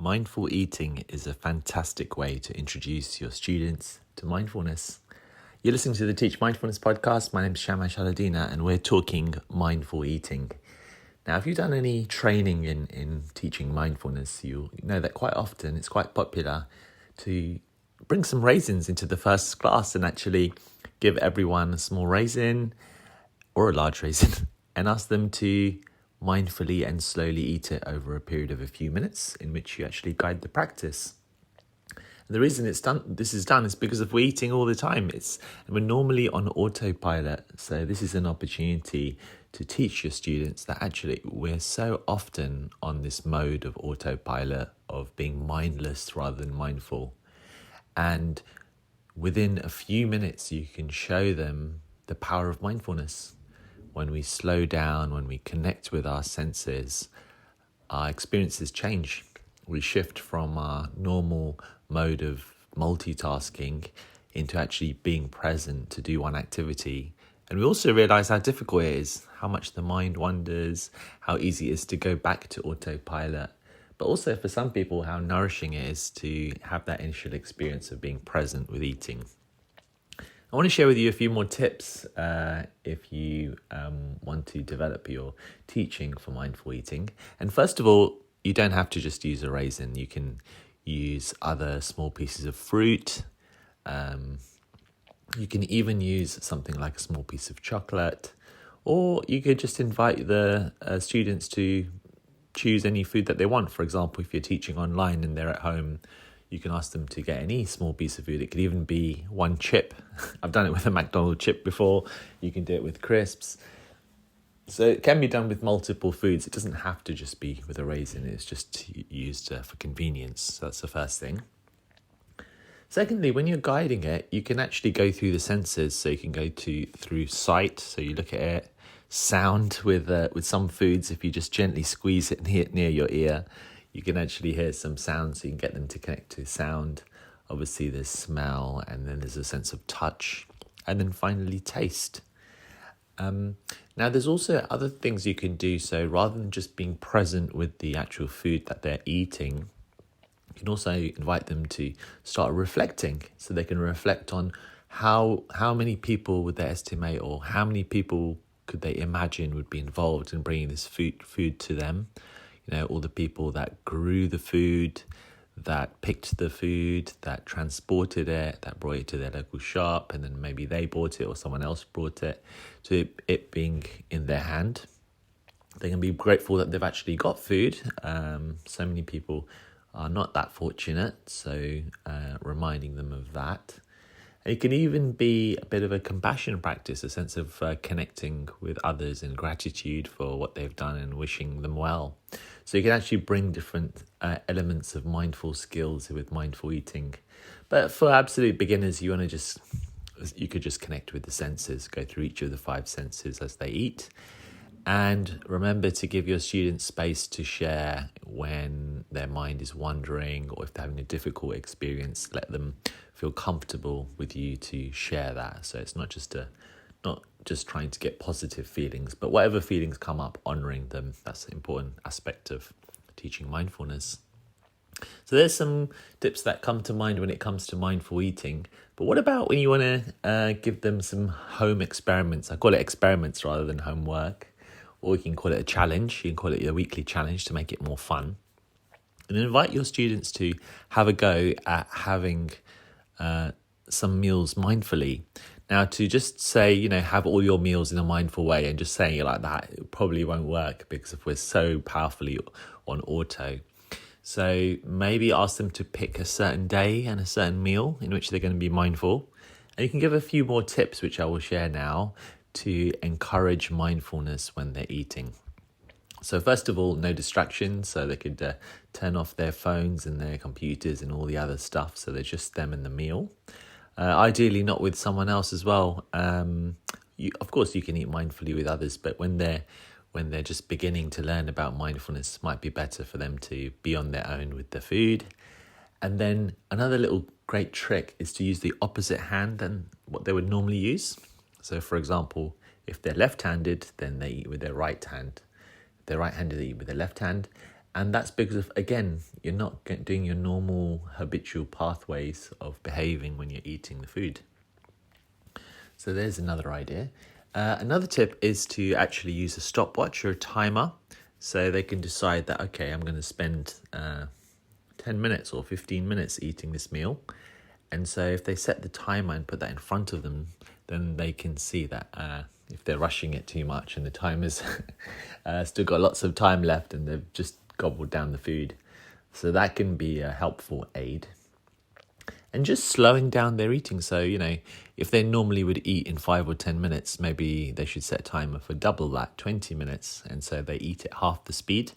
Mindful eating is a fantastic way to introduce your students to mindfulness. You're listening to the Teach Mindfulness podcast. My name is Shamash Aladina and we're talking mindful eating. Now, if you've done any training in teaching mindfulness, you know that quite often it's quite popular to bring some raisins into the first class and actually give everyone a small raisin or a large raisin and ask them to mindfully and slowly eat it over a period of a few minutes in which you actually guide the practice. And the reason this is done is because of we're eating all the time. We're normally on autopilot. So this is an opportunity to teach your students that actually we're so often on this mode of autopilot, of being mindless rather than mindful. And within a few minutes, you can show them the power of mindfulness. When we slow down, when we connect with our senses, our experiences change. We shift from our normal mode of multitasking into actually being present to do one activity. And we also realize how difficult it is, how much the mind wanders, how easy it is to go back to autopilot. But also for some people, how nourishing it is to have that initial experience of being present with eating. I want to share with you a few more tips if you want to develop your teaching for mindful eating. And first of all, you don't have to just use a raisin. You can use other small pieces of fruit. You can even use something like a small piece of chocolate. Or you could just invite the students to choose any food that they want. For example, if you're teaching online and they're at home, you can ask them to get any small piece of food. It could even be one chip. I've done it with a McDonald's chip before. You can do it with crisps. So it can be done with multiple foods. It doesn't have to just be with a raisin. It's just used for convenience. So that's the first thing. Secondly, when you're guiding it, you can actually go through the senses. So you can go through sight. So you look at it. Sound with some foods. If you just gently squeeze it near your ear, you can actually hear some sound, so you can get them to connect to sound. Obviously, there's smell, and then there's a sense of touch, and then finally taste. Now, there's also other things you can do. So rather than just being present with the actual food that they're eating, you can also invite them to start reflecting. So they can reflect on how many people would they estimate, or how many people could they imagine would be involved in bringing this food to them. You know, all the people that grew the food, that picked the food, that transported it, that brought it to their local shop, and then maybe they bought it or someone else brought it, to it being in their hand. They can be grateful that they've actually got food. So many people are not that fortunate, so reminding them of that. It can even be a bit of a compassion practice, a sense of connecting with others in gratitude for what they've done and wishing them well. So you can actually bring different elements of mindful skills with mindful eating. But for absolute beginners, you could just connect with the senses, go through each of the 5 senses as they eat. And remember to give your students space to share when their mind is wandering, or if they're having a difficult experience, let them feel comfortable with you to share that. So it's not just trying to get positive feelings, but whatever feelings come up, honouring them. That's an important aspect of teaching mindfulness. So there's some tips that come to mind when it comes to mindful eating. But what about when you want to give them some home experiments? I call it experiments rather than homework. Or you can call it a challenge. You can call it a weekly challenge to make it more fun. And invite your students to have a go at having some meals mindfully. Now, to just say, have all your meals in a mindful way and just saying it like that, it probably won't work because if we're so powerfully on auto. So maybe ask them to pick a certain day and a certain meal in which they're going to be mindful. And you can give a few more tips, which I will share now, to encourage mindfulness when they're eating. So first of all, no distractions. So they could turn off their phones and their computers and all the other stuff. So they're just them and the meal. Ideally not with someone else as well. Of course, you can eat mindfully with others, but when they're just beginning to learn about mindfulness, it might be better for them to be on their own with the food. And then another little great trick is to use the opposite hand than what they would normally use. So, for example, if they're left-handed, then they eat with their right hand. If they're right-handed, they eat with their left hand. And that's because of, again, you're not doing your normal habitual pathways of behaving when you're eating the food. So there's another idea. Another tip is to actually use a stopwatch or a timer, so they can decide that, okay, I'm going to spend 10 minutes or 15 minutes eating this meal. And so if they set the timer and put that in front of them, then they can see that if they're rushing it too much and the timer's still got lots of time left and they've just gobbled down the food. So that can be a helpful aid. And just slowing down their eating. So, if they normally would eat in 5 or 10 minutes, maybe they should set a timer for double that, 20 minutes. And so they eat at half the speed.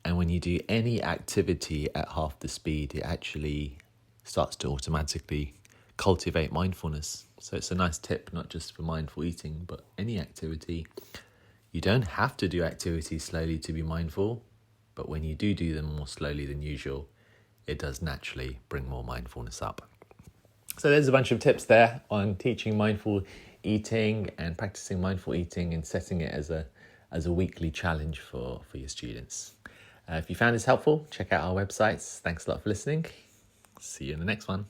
And when you do any activity at half the speed, it actually starts to automatically cultivate mindfulness. So it's a nice tip, not just for mindful eating, but any activity. You don't have to do activities slowly to be mindful, but when you do them more slowly than usual, it does naturally bring more mindfulness up. So there's a bunch of tips there on teaching mindful eating and practicing mindful eating and setting it as a weekly challenge for your students. If you found this helpful, check out our websites. Thanks a lot for listening. See you in the next one.